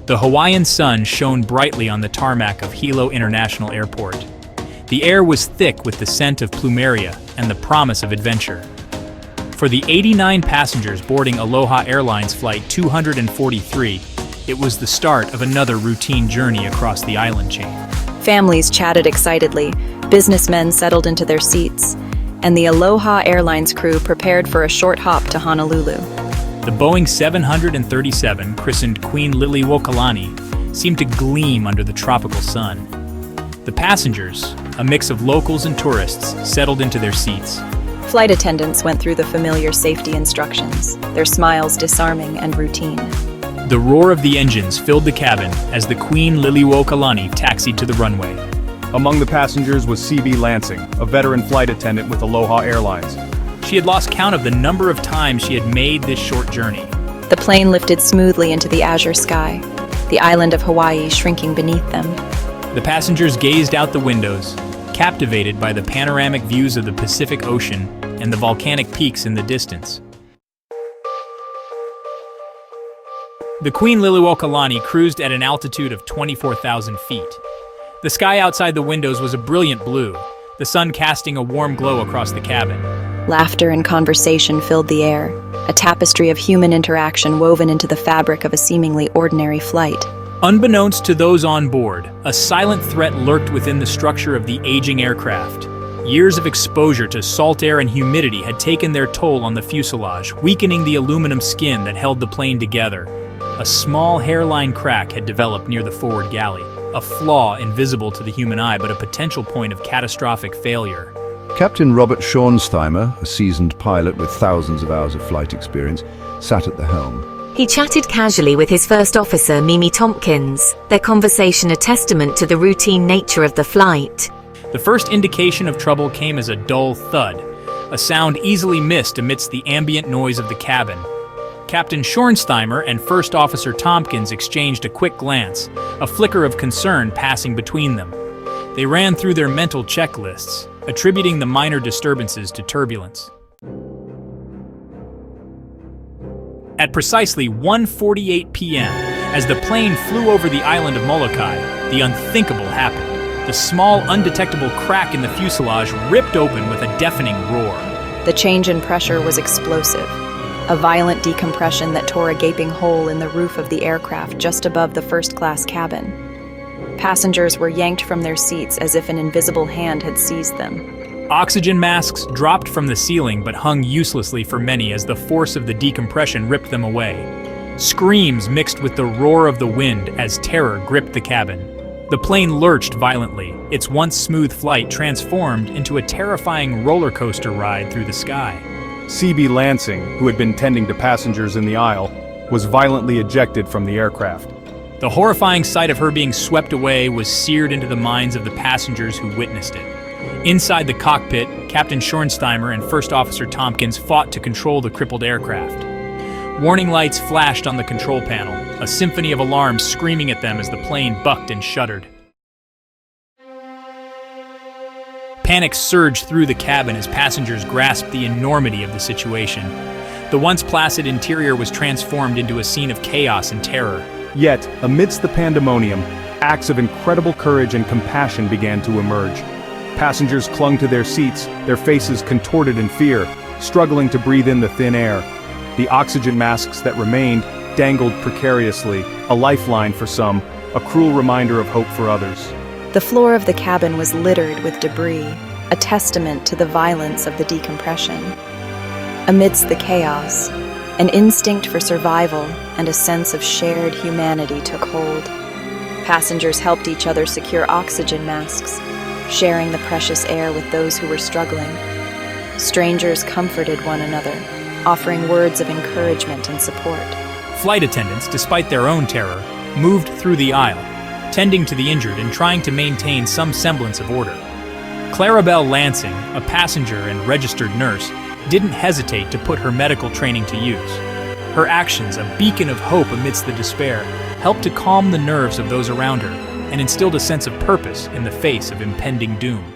The Hawaiian sun shone brightly on the tarmac of Hilo International Airport. The air was thick with the scent of plumeria and the promise of adventure. For the 89 passengers boarding Aloha Airlines Flight 243, it was the start of another routine journey across the island chain. Families chatted excitedly, businessmen settled into their seats, and the Aloha Airlines crew prepared for a short hop to Honolulu. The Boeing 737, christened Queen Liliuokalani, seemed to gleam under the tropical sun. The passengers, a mix of locals and tourists, settled into their seats. Flight attendants went through the familiar safety instructions, their smiles disarming and routine. The roar of the engines filled the cabin as the Queen Liliuokalani taxied to the runway. Among the passengers was C.B. Lansing, a veteran flight attendant with Aloha Airlines. She had lost count of the number of times she had made this short journey. The plane lifted smoothly into the azure sky, the island of Hawaii shrinking beneath them. The passengers gazed out the windows, captivated by the panoramic views of the Pacific Ocean and the volcanic peaks in the distance. The Queen Liliuokalani cruised at an altitude of 24,000 feet. The sky outside the windows was a brilliant blue, the sun casting a warm glow across the cabin. Laughter and conversation filled the air, a tapestry of human interaction woven into the fabric of a seemingly ordinary flight. Unbeknownst to those on board, a silent threat lurked within the structure of the aging aircraft. Years of exposure to salt air and humidity had taken their toll on the fuselage, weakening the aluminum skin that held the plane together. A small hairline crack had developed near the forward galley, a flaw invisible to the human eye but a potential point of catastrophic failure. Captain Robert Schornstheimer, a seasoned pilot with thousands of hours of flight experience, sat at the helm. He chatted casually with his first officer, Tompkins, their conversation a testament to the routine nature of the flight. The first indication of trouble came as a dull thud, a sound easily missed amidst the ambient noise of the cabin. Captain Schornstheimer and First Officer Tompkins exchanged a quick glance, a flicker of concern passing between them. They ran through their mental checklists, attributing the minor disturbances to turbulence. At precisely 1:48 p.m., as the plane flew over the island of Molokai, the unthinkable happened. The small, undetectable crack in the fuselage ripped open with a deafening roar. The change in pressure was explosive, a violent decompression that tore a gaping hole in the roof of the aircraft just above the first-class cabin. Passengers were yanked from their seats as if an invisible hand had seized them. Oxygen masks dropped from the ceiling but hung uselessly for many as the force of the decompression ripped them away. Screams mixed with the roar of the wind as terror gripped the cabin. The plane lurched violently, its once smooth flight transformed into a terrifying roller coaster ride through the sky. C.B. Lansing, who had been tending to passengers in the aisle, was violently ejected from the aircraft. The horrifying sight of her being swept away was seared into the minds of the passengers who witnessed it. Inside the cockpit, Captain Schornstheimer and First Officer Tompkins fought to control the crippled aircraft. Warning lights flashed on the control panel, a symphony of alarms screaming at them as the plane bucked and shuddered. Panic surged through the cabin as passengers grasped the enormity of the situation. The once placid interior was transformed into a scene of chaos and terror. Yet, amidst the pandemonium, acts of incredible courage and compassion began to emerge. Passengers clung to their seats, their faces contorted in fear, struggling to breathe in the thin air. The oxygen masks that remained dangled precariously, a lifeline for some, a cruel reminder of hope for others. The floor of the cabin was littered with debris, a testament to the violence of the decompression. Amidst the chaos, an instinct for survival and a sense of shared humanity took hold. Passengers helped each other secure oxygen masks, sharing the precious air with those who were struggling. Strangers comforted one another, offering words of encouragement and support. Flight attendants, despite their own terror, moved through the aisle, tending to the injured and trying to maintain some semblance of order. Clarabelle Lansing, a passenger and registered nurse, didn't hesitate to put her medical training to use. Her actions, a beacon of hope amidst the despair, helped to calm the nerves of those around her and instilled a sense of purpose in the face of impending doom.